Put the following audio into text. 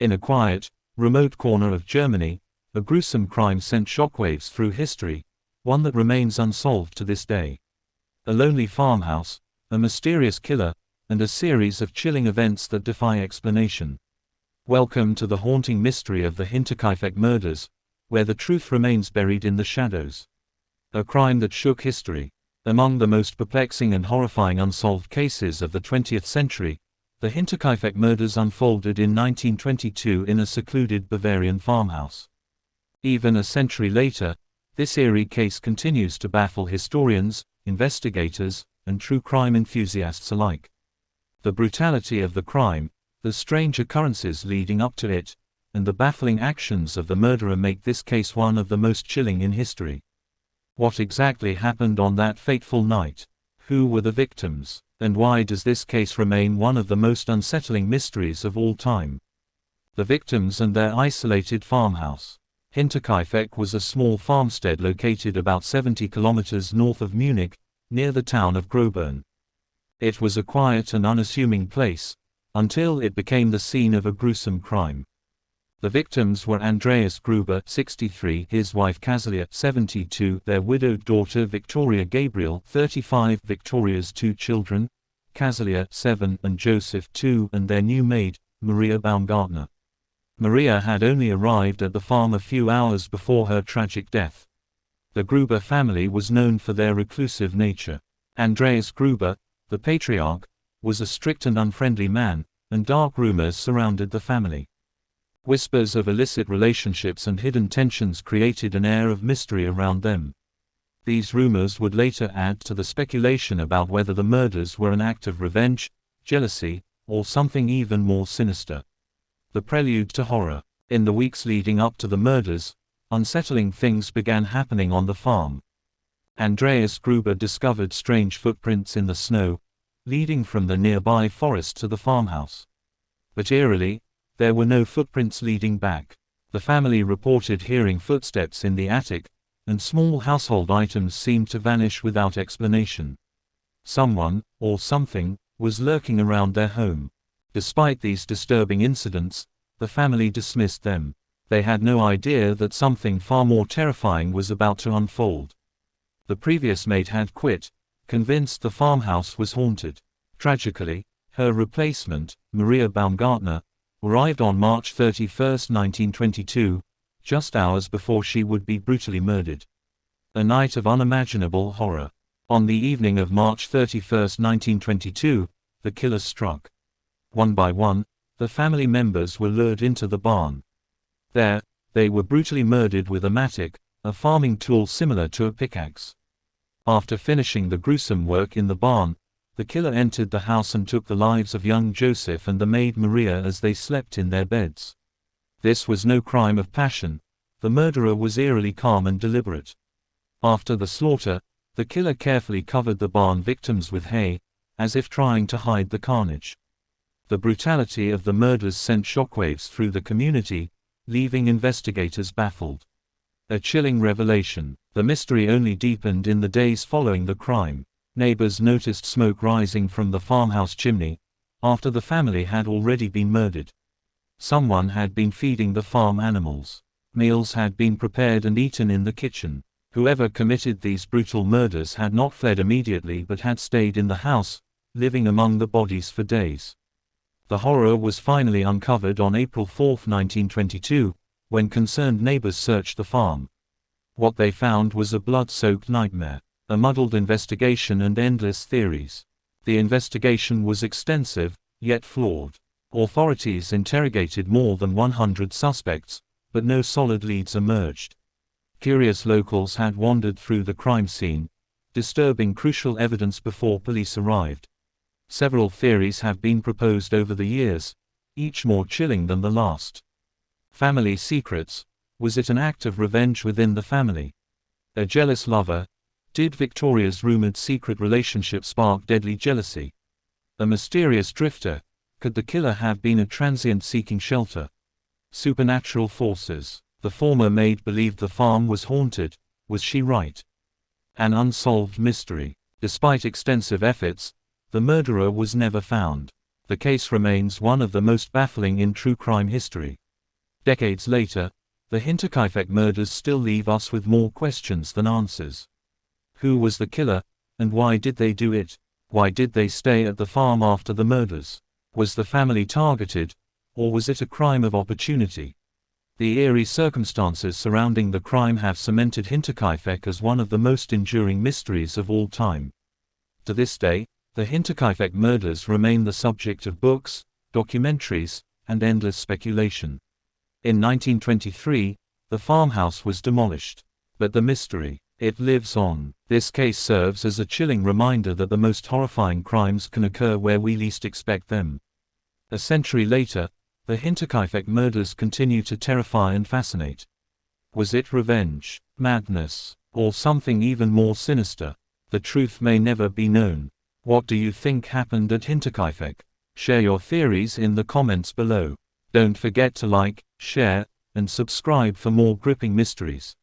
In a quiet, remote corner of Germany, a gruesome crime sent shockwaves through history, one that remains unsolved to this day. A lonely farmhouse, a mysterious killer, and a series of chilling events that defy explanation. Welcome to the haunting mystery of the Hinterkaifeck murders, where the truth remains buried in the shadows. A crime that shook history. Among the most perplexing and horrifying unsolved cases of the 20th century, the Hinterkaifeck murders unfolded in 1922 in a secluded Bavarian farmhouse. Even a century later, this eerie case continues to baffle historians, investigators, and true crime enthusiasts alike. The brutality of the crime, the strange occurrences leading up to it, and the baffling actions of the murderer make this case one of the most chilling in history. What exactly happened on that fateful night? Who were the victims? And why does this case remain one of the most unsettling mysteries of all time? The victims and their isolated farmhouse. Hinterkaifeck was a small farmstead located about 70 kilometers north of Munich, near the town of Grobern. It was a quiet and unassuming place, until it became the scene of a gruesome crime. The victims were Andreas Gruber, 63, his wife Kazalia, 72, their widowed daughter Victoria Gabriel, 35, Victoria's two children, Kazalia, 7, and Joseph, 2, and their new maid, Maria Baumgartner. Maria had only arrived at the farm a few hours before her tragic death. The Gruber family was known for their reclusive nature. Andreas Gruber, the patriarch, was a strict and unfriendly man, and dark rumors surrounded the family. Whispers of illicit relationships and hidden tensions created an air of mystery around them. These rumors would later add to the speculation about whether the murders were an act of revenge, jealousy, or something even more sinister. The prelude to horror. In the weeks leading up to the murders, unsettling things began happening on the farm. Andreas Gruber discovered strange footprints in the snow, leading from the nearby forest to the farmhouse. But eerily, there were no footprints leading back. The family reported hearing footsteps in the attic, and small household items seemed to vanish without explanation. Someone, or something, was lurking around their home. Despite these disturbing incidents, the family dismissed them. They had no idea that something far more terrifying was about to unfold. The previous maid had quit, convinced the farmhouse was haunted. Tragically, her replacement, Maria Baumgartner, arrived on March 31, 1922, just hours before she would be brutally murdered. A night of unimaginable horror. On the evening of March 31, 1922, the killer struck. One by one, the family members were lured into the barn. There, they were brutally murdered with a mattock, a farming tool similar to a pickaxe. After finishing the gruesome work in the barn, the killer entered the house and took the lives of young Joseph and the maid Maria as they slept in their beds. This was no crime of passion. The murderer was eerily calm and deliberate. After the slaughter, the killer carefully covered the barn victims with hay, as if trying to hide the carnage. The brutality of the murders sent shockwaves through the community, leaving investigators baffled. A chilling revelation. The mystery only deepened in the days following the crime. Neighbors noticed smoke rising from the farmhouse chimney, after the family had already been murdered. Someone had been feeding the farm animals. Meals had been prepared and eaten in the kitchen. Whoever committed these brutal murders had not fled immediately but had stayed in the house, living among the bodies for days. The horror was finally uncovered on April 4, 1922, when concerned neighbors searched the farm. What they found was a blood-soaked nightmare. A muddled investigation and endless theories. The investigation was extensive, yet flawed. Authorities interrogated more than 100 suspects, but no solid leads emerged. Curious locals had wandered through the crime scene, disturbing crucial evidence before police arrived. Several theories have been proposed over the years, each more chilling than the last. Family secrets. Was it an act of revenge within the family? A jealous lover? Did Victoria's rumored secret relationship spark deadly jealousy? A mysterious drifter? Could the killer have been a transient seeking shelter? Supernatural forces. The former maid believed the farm was haunted. Was she right? An unsolved mystery. Despite extensive efforts, the murderer was never found. the case remains one of the most baffling in true crime history. Decades later, the Hinterkaifeck murders still leave us with more questions than answers. Who was the killer, and why did they do it? Why did they stay at the farm after the murders? Was the family targeted, or was it a crime of opportunity? The eerie circumstances surrounding the crime have cemented Hinterkaifeck as one of the most enduring mysteries of all time. To this day, the Hinterkaifeck murders remain the subject of books, documentaries, and endless speculation. In 1923, the farmhouse was demolished. But the mystery, it lives on. This case serves as a chilling reminder that the most horrifying crimes can occur where we least expect them. A century later, the Hinterkaifeck murders continue to terrify and fascinate. Was it revenge, madness, or something even more sinister? The truth may never be known. What do you think happened at Hinterkaifeck? Share your theories in the comments below. Don't forget to like, share, and subscribe for more gripping mysteries.